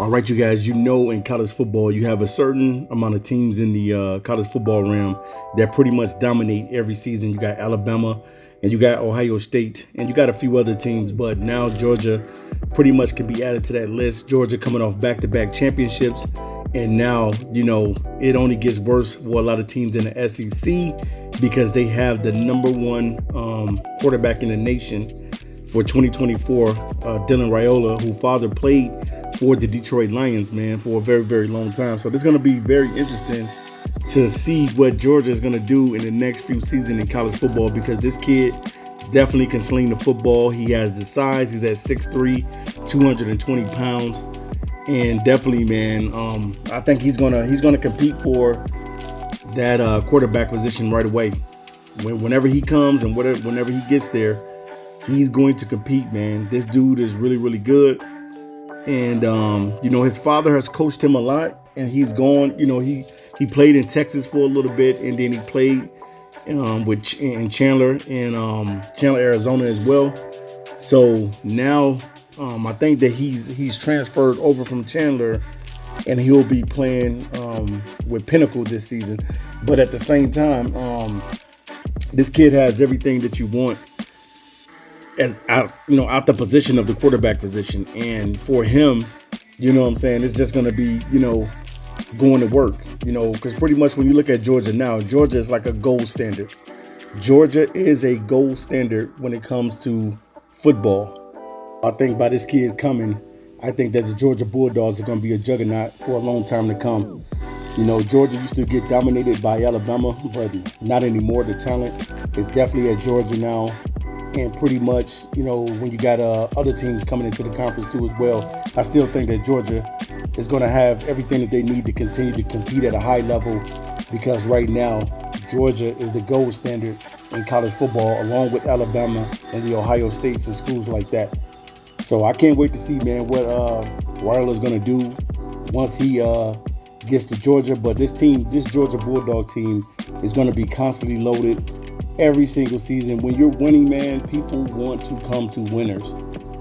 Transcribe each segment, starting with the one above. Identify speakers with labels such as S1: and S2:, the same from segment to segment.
S1: All right, you guys, in college football, you have a certain amount of teams in the college football realm that pretty much dominate every season. You got Alabama and you got Ohio State and you got a few other teams, but now Georgia pretty much can be added to that list. Georgia coming off back-to-back championships. And now, it only gets worse for a lot of teams in the SEC because they have the number one quarterback in the nation for 2024, Dylan Raiola, whose father played for the Detroit Lions, man, for a very, very long time. So this is going to be very interesting to see what Georgia is going to do in the next few seasons in college football, because this kid definitely can sling the football. He has the size. He's at 6'3", 220 pounds. And definitely, man, I think he's gonna compete for that quarterback position right away. Whenever he comes and whenever he gets there, he's going to compete, man. This dude is really, really good. And, his father has coached him a lot, and he's gone, he played in Texas for a little bit, and then he played in Chandler, Arizona as well. So now I think that he's transferred over from Chandler, and he'll be playing with Pinnacle this season. But at the same time, this kid has everything that you want out the position of the quarterback position. And for him, it's just going to be, going to work, because pretty much when you look at Georgia now, Georgia is like a gold standard. Georgia is a gold standard when it comes to football. I think by this kid coming, I think that the Georgia Bulldogs are going to be a juggernaut for a long time to come. Georgia used to get dominated by Alabama, but not anymore. The talent is definitely at Georgia now. And pretty much, when you got other teams coming into the conference too as well, I still think that Georgia is going to have everything that they need to continue to compete at a high level, because right now, Georgia is the gold standard in college football, along with Alabama and the Ohio States and schools like that. So I can't wait to see, man, what Raiola is going to do once he gets to Georgia. But this Georgia Bulldog team is going to be constantly loaded every single season. When you're winning, man, people want to come to winners.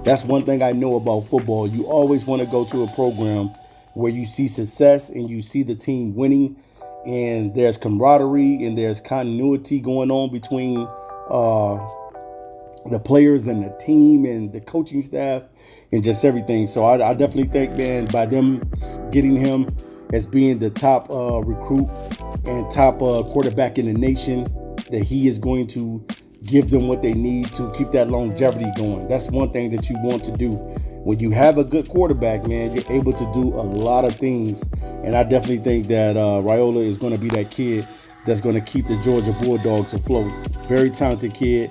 S1: That's one thing I know about football. You always want to go to a program where you see success and you see the team winning, and there's camaraderie and there's continuity going on between the players and the team and the coaching staff and just everything. So I definitely think, man, by them getting him as being the top recruit and top quarterback in the nation, that he is going to give them what they need to keep that longevity going. That's one thing that you want to do. When you have a good quarterback, man, you're able to do a lot of things. And I definitely think that Raiola is going to be that kid that's going to keep the Georgia Bulldogs afloat. Very talented kid.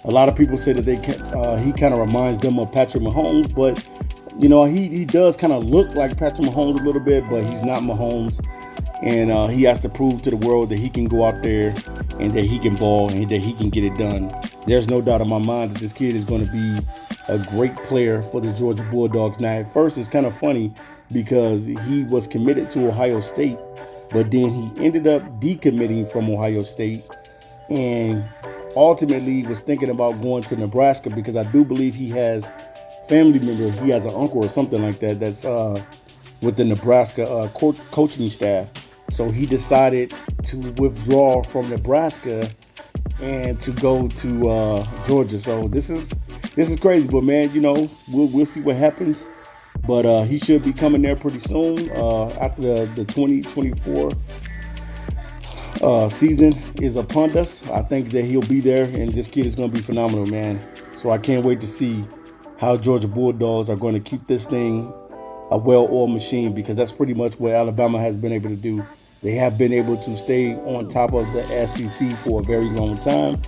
S1: A lot of people say that he kind of reminds them of Patrick Mahomes, but he does kind of look like Patrick Mahomes a little bit, but he's not Mahomes. And he has to prove to the world that he can go out there and that he can ball and that he can get it done. There's no doubt in my mind that this kid is going to be a great player for the Georgia Bulldogs. Now, at first, it's kind of funny because he was committed to Ohio State, but then he ended up decommitting from Ohio State and ultimately was thinking about going to Nebraska, because I do believe he has family member. He has an uncle or something like that that's with the Nebraska coaching staff. So he decided to withdraw from Nebraska and to go to Georgia. So this is crazy, but man, we'll see what happens. But he should be coming there pretty soon after the 2024 season is upon us. I think that he'll be there, and this kid is going to be phenomenal, man. So I can't wait to see how Georgia Bulldogs are going to keep this thing a well-oiled machine, because that's pretty much what Alabama has been able to do. They have been able to stay on top of the SEC for a very long time.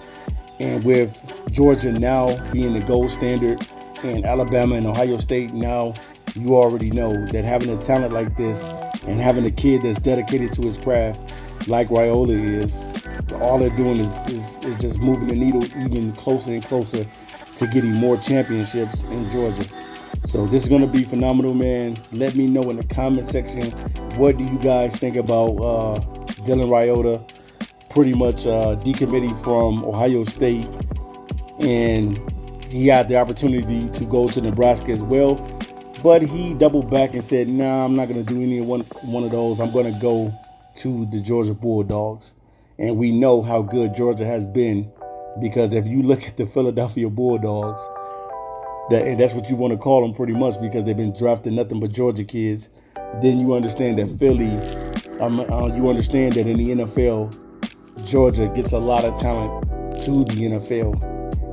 S1: And with Georgia now being the gold standard and Alabama and Ohio State now, you already know that having a talent like this and having a kid that's dedicated to his craft like Raiola is, all they're doing is just moving the needle even closer and closer to getting more championships in Georgia. So this is going to be phenomenal, man. Let me know in the comment section, what do you guys think about Dylan Raiola pretty much decommitting from Ohio State, and he had the opportunity to go to Nebraska as well. But he doubled back and said, nah, I'm not going to do any one of those. I'm going to go to the Georgia Bulldogs. And we know how good Georgia has been, because if you look at the Philadelphia Bulldogs, and that's what you want to call them pretty much, because they've been drafting nothing but Georgia kids, then you understand that Philly, you understand that in the NFL, Georgia gets a lot of talent to the NFL.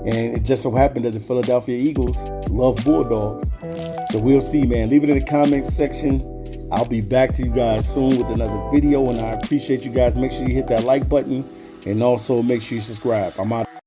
S1: And it just so happened that the Philadelphia Eagles love Bulldogs. So we'll see, man. Leave it in the comments section. I'll be back to you guys soon with another video, and I appreciate you guys. Make sure you hit that like button, and also make sure you subscribe. I'm out.